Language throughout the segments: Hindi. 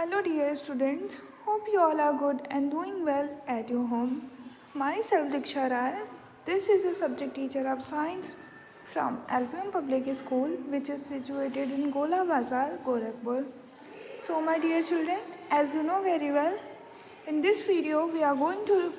Hello, dear students. Hope you all are good and doing well at your home. Myself, Diksha Rai. This is your subject teacher of science from LPM Public School, which is situated in Gola Bazar, Gorakhpur. So, my dear children, as you know very well, in this video we are going to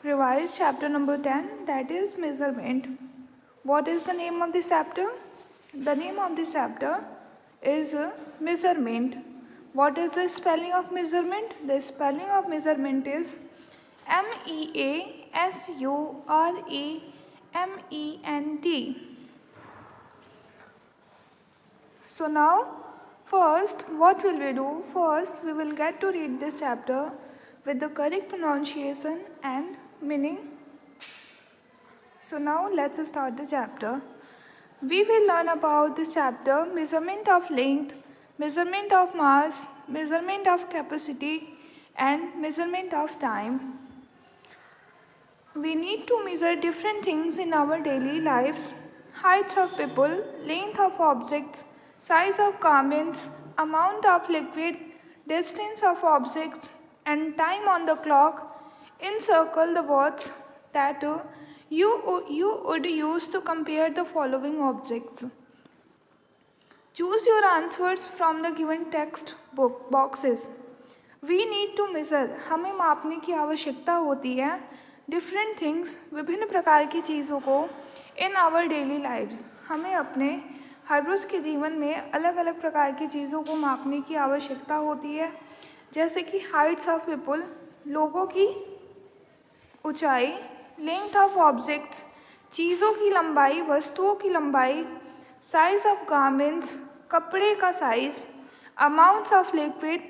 revise chapter number 10, that is measurement. What is the name of this chapter? The name of this chapter is measurement. What is the spelling of measurement? The spelling of measurement is MEASUREMENT. So now, first, what will we do? First, we will get to read this chapter with the correct pronunciation and meaning. So now, let's start the chapter. We will learn about this chapter: measurement of length, measurement of mass, measurement of capacity, and measurement of time. We need to measure different things in our daily lives: heights of people, length of objects, size of garments, amount of liquid, distance of objects, and time on the clock. Encircle the words that you would use to compare the following objects. Choose your answers from the given text boxes. We need to measure. हमें मापने की आवश्यकता होती है different things, विभिन्न प्रकार की चीज़ों को in our daily lives. हमें अपने हर रोज़ के जीवन में अलग अलग प्रकार की चीज़ों को मापने की आवश्यकता होती है, जैसे कि हाइट्स ऑफ पीपल, लोगों की ऊंचाई, लेंथ ऑफ ऑब्जेक्ट्स, चीज़ों की लंबाई, वस्तुओं की लंबाई, साइज ऑफ गारमेंट्स, कपड़े का size, amounts of liquid,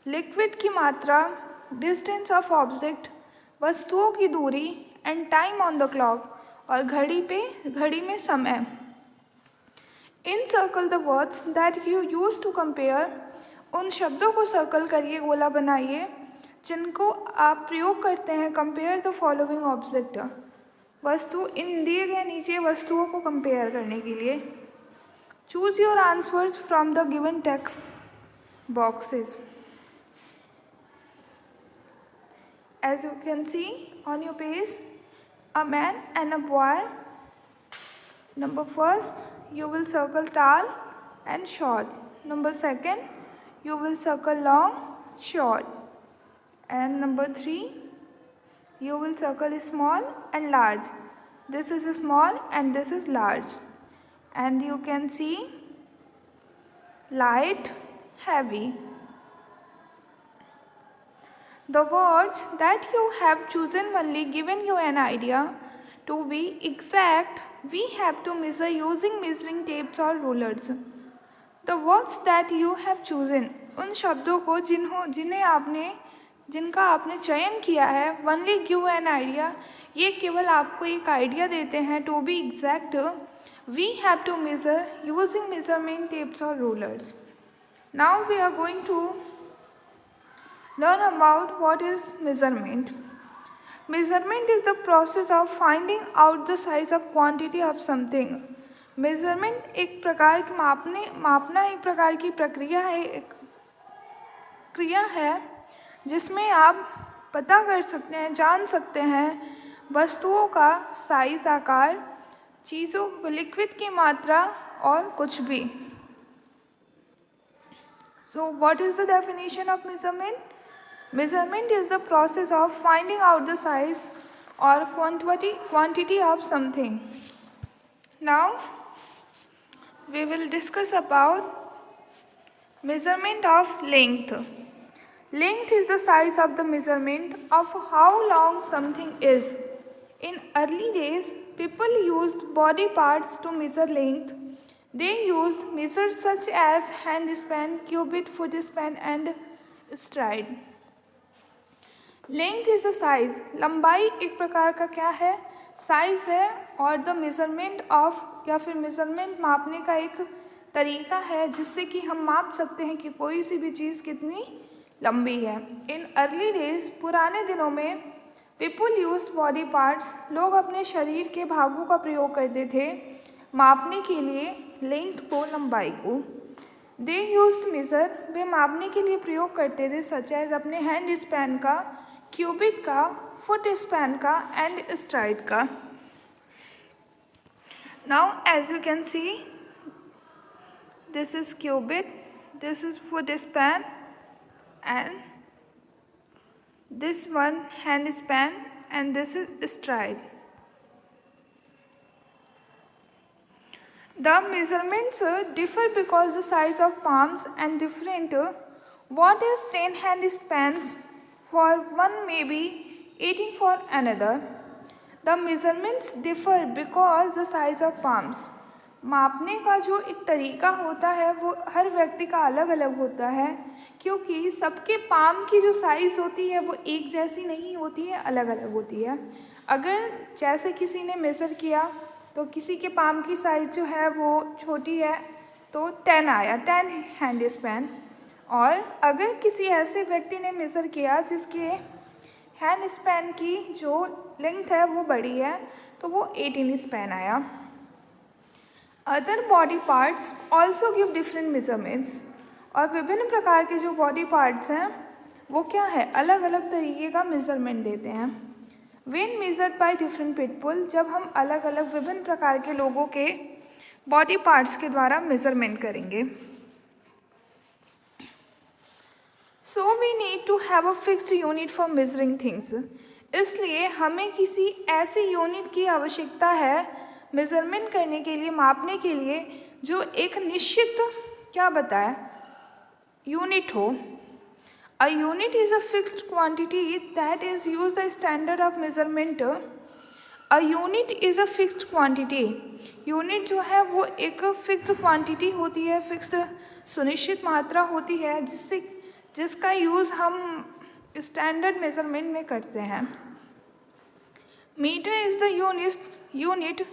liquid की मात्रा, डिस्टेंस ऑफ ऑब्जेक्ट, वस्तुओं की दूरी, and time on the clock, और घड़ी में समय. Encircle the words that you use to compare. उन शब्दों को सर्कल करिए, गोला बनाइए, जिनको आप प्रयोग करते हैं कंपेयर द फॉलोइंग ऑब्जेक्ट. वस्तु इन दिए गए नीचे वस्तुओं को कंपेयर करने के लिए. Choose your answers from the given text boxes. As you can see on your page, a man and a boy. Number first, you will circle tall and short. Number second, you will circle long, short. And number 3, you will circle small and large. This is small and this is large. And you can see light, heavy. The words that you have chosen only given you an idea. To be exact, we have to measure using measuring tapes or rulers. The words that you have chosen, उन शब्दों को जिनका आपने चयन किया है, only give an idea, ये केवल आपको एक आइडिया देते हैं. To be exact, we have to measure using measurement tapes or rulers. Now we are going to learn about what is measurement. Measurement is the process of finding out the size of quantity of something. Measurement एक प्रकार की मापना एक प्रकार की प्रक्रिया है, एक क्रिया है जिसमें आप पता कर सकते हैं, जान सकते हैं वस्तुओं का साइज, आकार, चीज़ों, लिक्विड की मात्रा और कुछ भी. So what is the definition of measurement? Measurement is the process of finding out the size or quantity of something. Now we will discuss about measurement of length. Length is the size of the measurement of how long something is. In early days, people used body parts to measure length. They used measures such as hand span, cubit, foot span, and stride. Length is the size. लंबाई एक प्रकार का क्या है, साइज है, और द मेजरमेंट ऑफ या फिर मेजरमेंट मापने का एक तरीका है जिससे कि हम माप सकते हैं कि कोई सी भी चीज़ कितनी लंबी है. इन अर्ली डेज, पुराने दिनों में, पीपल यूज्ड बॉडी पार्ट्स, लोग अपने शरीर के भागों का प्रयोग करते थे मापने के लिए लेंथ को, लंबाई को. दे यूज मेज़र, वे मापने के लिए प्रयोग करते थे, सच एज अपने हैंड स्पैन का, क्यूबिट का, फुट स्पैन का एंड स्ट्राइड का। Now as you can see, this is cubit, this is foot span and this one hand span and this is stride. The measurements differ because the size of palms and different. What is 10 hand spans for one may be 18 for another. The measurements differ because the size of palms. मापने का जो एक तरीका होता है वो हर व्यक्ति का अलग अलग होता है, क्योंकि सबके पाम की जो साइज़ होती है वो एक जैसी नहीं होती है, अलग अलग होती है। अगर जैसे किसी ने मेज़र किया तो किसी के पाम की साइज़ जो है वो छोटी है तो 10 आया, 10 हैंड स्पैन। और अगर किसी ऐसे व्यक्ति ने मेज़र किया जिसके हैंड स्पैन की जो लेंथ है वो बड़ी है तो वो 18 स्पैन आया। Other body parts also give different measurements, और विभिन्न प्रकार के जो बॉडी पार्ट्स हैं वो क्या है, अलग अलग तरीके का मेज़रमेंट देते हैं। When measured by different people, जब हम अलग अलग विभिन्न प्रकार के लोगों के बॉडी पार्ट्स के द्वारा मेज़रमेंट करेंगे। So we need to have a fixed unit for measuring things, इसलिए हमें किसी ऐसी यूनिट की आवश्यकता है मेज़रमेंट करने के लिए, मापने के लिए, जो एक निश्चित क्या बताए यूनिट हो। A unit is a fixed quantity that is use the standard of measurement. A unit is a fixed quantity, unit जो है वो एक फिक्स्ड क्वांटिटी होती है, फिक्स्ड सुनिश्चित मात्रा होती है जिसका यूज़ हम स्टैंडर्ड मेजरमेंट में करते हैं। Metre is the unit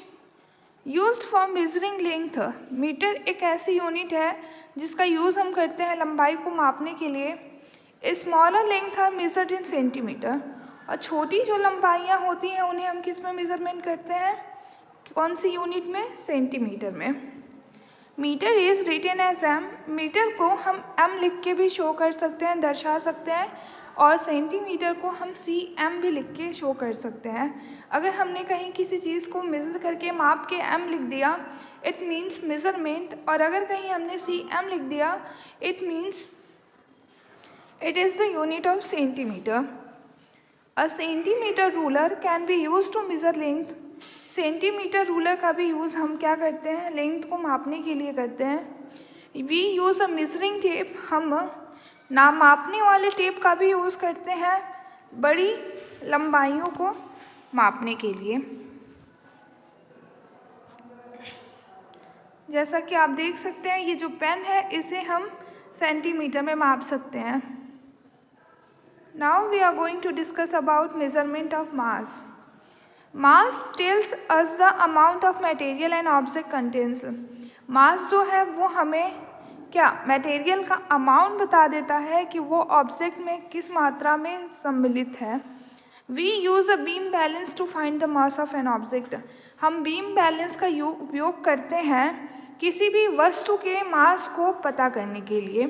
used for measuring length, metre एक ऐसी यूनिट है जिसका यूज़ हम करते हैं लंबाई को मापने के लिए। Smaller length are measured in centimetre, और छोटी जो लंबाइयाँ होती हैं उन्हें हम किस में मेज़रमेंट करते हैं, कौन सी यूनिट में, सेंटीमीटर में। Metre is written as M, metre को हम एम लिख के भी शो कर सकते हैं, दर्शा सकते हैं, और सेंटीमीटर को हम cm भी लिख के शो कर सकते हैं। अगर हमने कहीं किसी चीज़ को मेज़र करके माप के m लिख दिया इट मीन्स मेज़रमेंट, और अगर कहीं हमने cm लिख दिया it means it is the unit of centimetre. A centimetre ruler can be use to measure length, centimetre ruler का भी यूज़ हम क्या करते हैं, लेंथ को मापने के लिए करते हैं। We use a measuring tape, हम ना मापने वाले टेप का भी यूज़ करते हैं बड़ी लंबाइयों को मापने के लिए। जैसा कि आप देख सकते हैं ये जो पेन है इसे हम सेंटीमीटर में माप सकते हैं। Now we are going to discuss about measurement of mass. Mass tells us the amount of material and object contains, mass जो है वो हमें क्या मटेरियल का अमाउंट बता देता है कि वो ऑब्जेक्ट में किस मात्रा में सम्मिलित है। We use a beam balance to find the mass of an object, हम बीम बैलेंस का उपयोग करते हैं किसी भी वस्तु के मास को पता करने के लिए।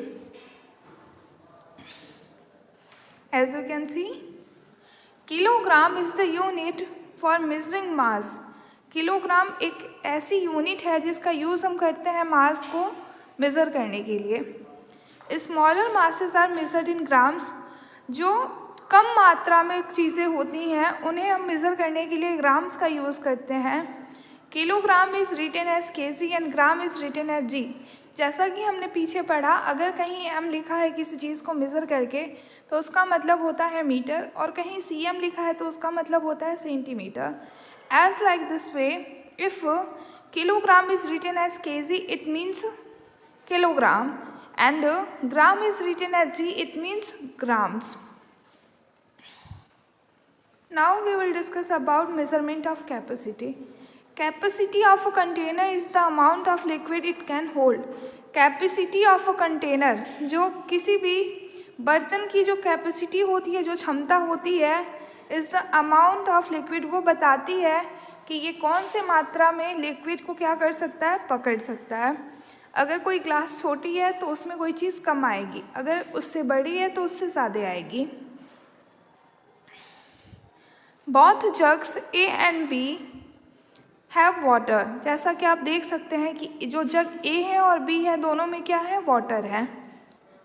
As you can see, kilogram is the unit for measuring mass, kilogram एक ऐसी यूनिट है जिसका यूज़ हम करते हैं मास को मेज़र करने के लिए। Smaller masses are measured in grams, जो कम मात्रा में चीज़ें होती हैं उन्हें हम मेज़र करने के लिए ग्राम्स का यूज़ करते हैं। Kilogram is written as KG and gram is written as G, जैसा कि हमने पीछे पढ़ा, अगर कहीं एम लिखा है किसी चीज़ को मेज़र करके तो उसका मतलब होता है मीटर, और कहीं cm लिखा है तो उसका मतलब होता है centimetre. As like this way, if kilogram is written as KG it means kilogram and gram is written as g, it means grams. Now we will discuss about measurement of capacity. Capacity of a container is the amount of liquid it can hold. Capacity of a container, जो किसी भी बर्तन की जो कैपेसिटी होती है, जो क्षमता होती है, is the amount of liquid, वो बताती है कि ये कौन से मात्रा में लिक्विड को क्या कर सकता है, पकड़ सकता है। अगर कोई ग्लास छोटी है तो उसमें कोई चीज़ कम आएगी, अगर उससे बड़ी है तो उससे ज़्यादा आएगी। Both jugs A and B have water. जैसा कि आप देख सकते हैं कि जो जग ए है और बी है दोनों में क्या है, वाटर है।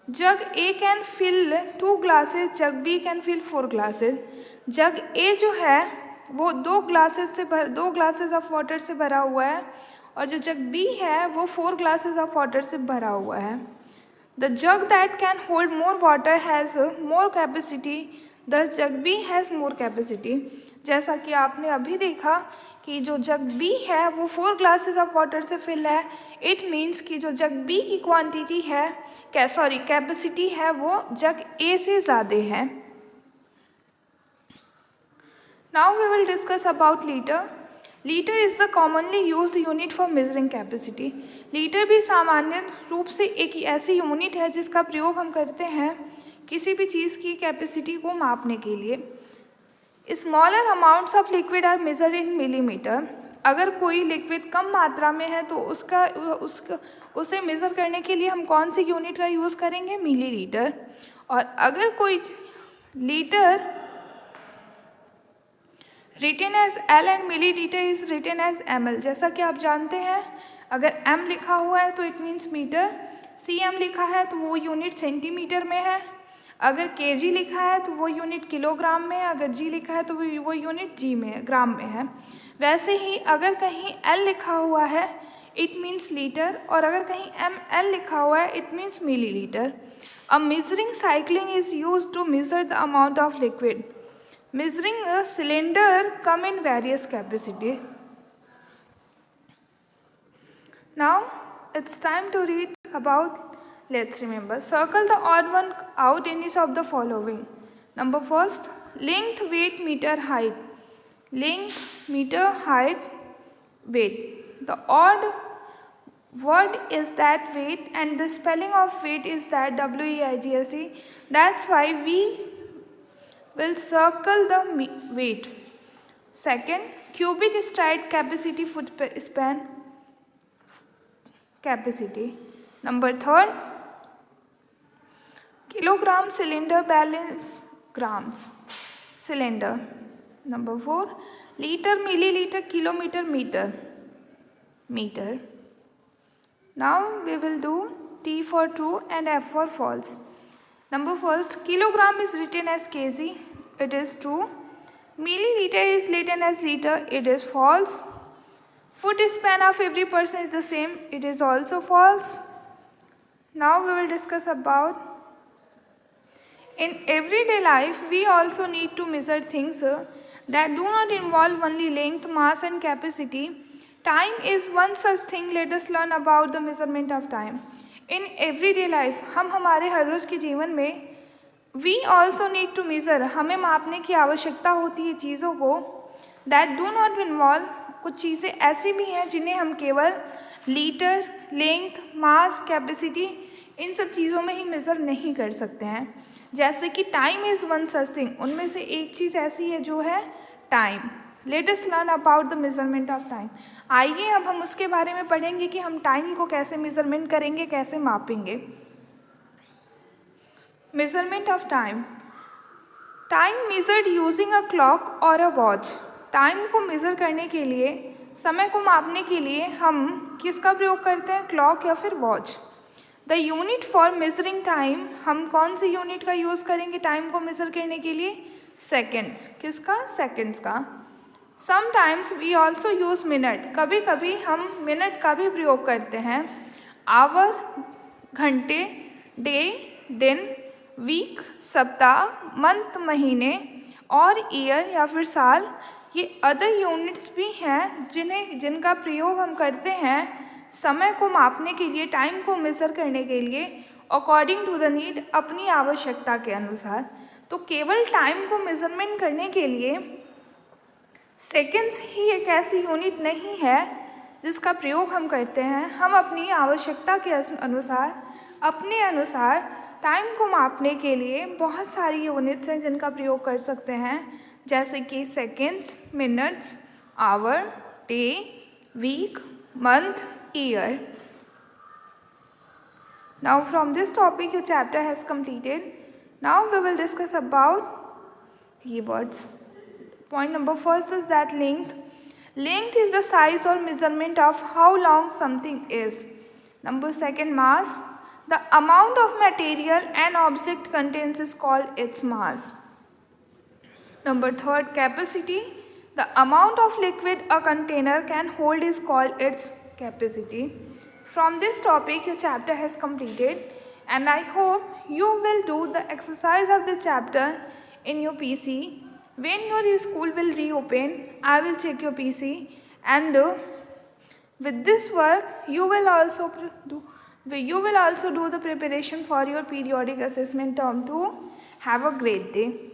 Jug A can fill 2 glasses, jug B can fill 4 glasses. Jug A जो है वो 2 ग्लासेस ऑफ वाटर से भरा हुआ है और जो जग बी है वो 4 ग्लासेस ऑफ वाटर से भरा हुआ है। The jug that can hold more water has more capacity, the jug B has more capacity. जैसा कि आपने अभी देखा कि जो जग बी है वो 4 ग्लासेस ऑफ वाटर से फिल है, इट मीन्स कि जो जग बी की क्वांटिटी है कैपेसिटी है वो जग ए से ज़्यादा है। Now we will discuss about litre. Litre is the commonly used unit for measuring capacity. Litre भी सामान्य रूप से एक ऐसी यूनिट है जिसका प्रयोग हम करते हैं किसी भी चीज़ की कैपेसिटी को मापने के लिए। Smaller amounts of liquid are measured in millimetre. अगर कोई लिक्विड कम मात्रा में है तो उसे मेज़र करने के लिए हम कौन सी यूनिट का यूज़ करेंगे, मिलीलीटर। और अगर कोई litre written as L and millilitre is written as ml। जैसा कि आप जानते हैं अगर m लिखा हुआ है तो इट मीन्स मीटर, cm लिखा है तो वो यूनिट सेंटीमीटर में है, अगर kg लिखा है तो वो यूनिट किलोग्राम में है, अगर g लिखा है तो वो यूनिट g में ग्राम में है। वैसे ही अगर कहीं l लिखा हुआ है इट मीन्स लीटर और अगर कहीं ml लिखा हुआ है it means millilitre. A measuring साइक्लिंग is used to measure the amount of liquid. Measuring a cylinder come in various capacity. Now it's time to read about, let's remember, circle the odd one out in each of the following. Number first, length, weight, meter, height. Length, meter, height, weight. The odd word is that weight and the spelling of weight is that WEIGHT. That's why we will circle the weight. Second, cubit stride capacity, foot span capacity. Number third, kilogram cylinder balance grams cylinder. Number 4, liter, milliliter, kilometer, meter. Now we will do T for true and F for false. Number first, kilogram is written as kg, it is true. Milliliter is written as liter, it is false. Foot span of every person is the same, it is also false. Now we will discuss about, in everyday life we also need to measure things that do not involve only length, mass and capacity. Time is one such thing. Let us learn about the measurement of time. In everyday life हम हमारे हर रोज़ के जीवन में we also need to measure, हमें मापने की आवश्यकता होती है चीज़ों को, दैट डू नॉट इन्वॉल्व, कुछ चीज़ें ऐसी भी हैं जिन्हें हम केवल litre, length, mass, capacity in सब चीज़ों में ही मेज़र नहीं कर सकते हैं। जैसे कि time is one such thing, उनमें से एक चीज़ ऐसी है जो है time. Let us learn about the measurement of time. आइए अब हम उसके बारे में पढ़ेंगे कि हम टाइम को कैसे मेजरमेंट करेंगे, कैसे मापेंगे। Measurement of time. Time measured using a clock और अ वॉच। टाइम को मेज़र करने के लिए, समय को मापने के लिए हम किसका प्रयोग करते हैं, क्लॉक या फिर watch. The unit for measuring time, हम कौन सी यूनिट का यूज़ करेंगे टाइम को मेज़र करने के लिए, सेकेंड्स। किसका, सेकेंड्स का। Sometimes we also use minute, कभी कभी हम मिनट का भी प्रयोग करते हैं। आवर, घंटे, डे, दिन, वीक, सप्ताह, मंथ, महीने और ईयर या फिर साल, ये अदर यूनिट्स भी हैं जिनका प्रयोग हम करते हैं समय को मापने के लिए, टाइम को मेज़र करने के लिए, अकॉर्डिंग टू द नीड, अपनी आवश्यकता के अनुसार। तो केवल टाइम को मेज़रमेंट करने के लिए सेकेंड्स ही एक ऐसी यूनिट नहीं है जिसका प्रयोग हम करते हैं। हम अपनी आवश्यकता के अनुसार, अपने अनुसार टाइम को मापने के लिए बहुत सारी यूनिट्स हैं जिनका प्रयोग कर सकते हैं, जैसे कि seconds, minutes, hour, day, week, month, year. Now from this topic your chapter has completed. Now we will discuss about keywords. Point number first is that length. Length is the size or measurement of how long something is. Number second, mass. The amount of material an object contains is called its mass. Number third, capacity. The amount of liquid a container can hold is called its capacity. From this topic your chapter has completed, and I hope you will do the exercise of the chapter in your PC. When your school will reopen, I will check your PC, and with this work you will also do the preparation for your periodic assessment term 2. Have a great day.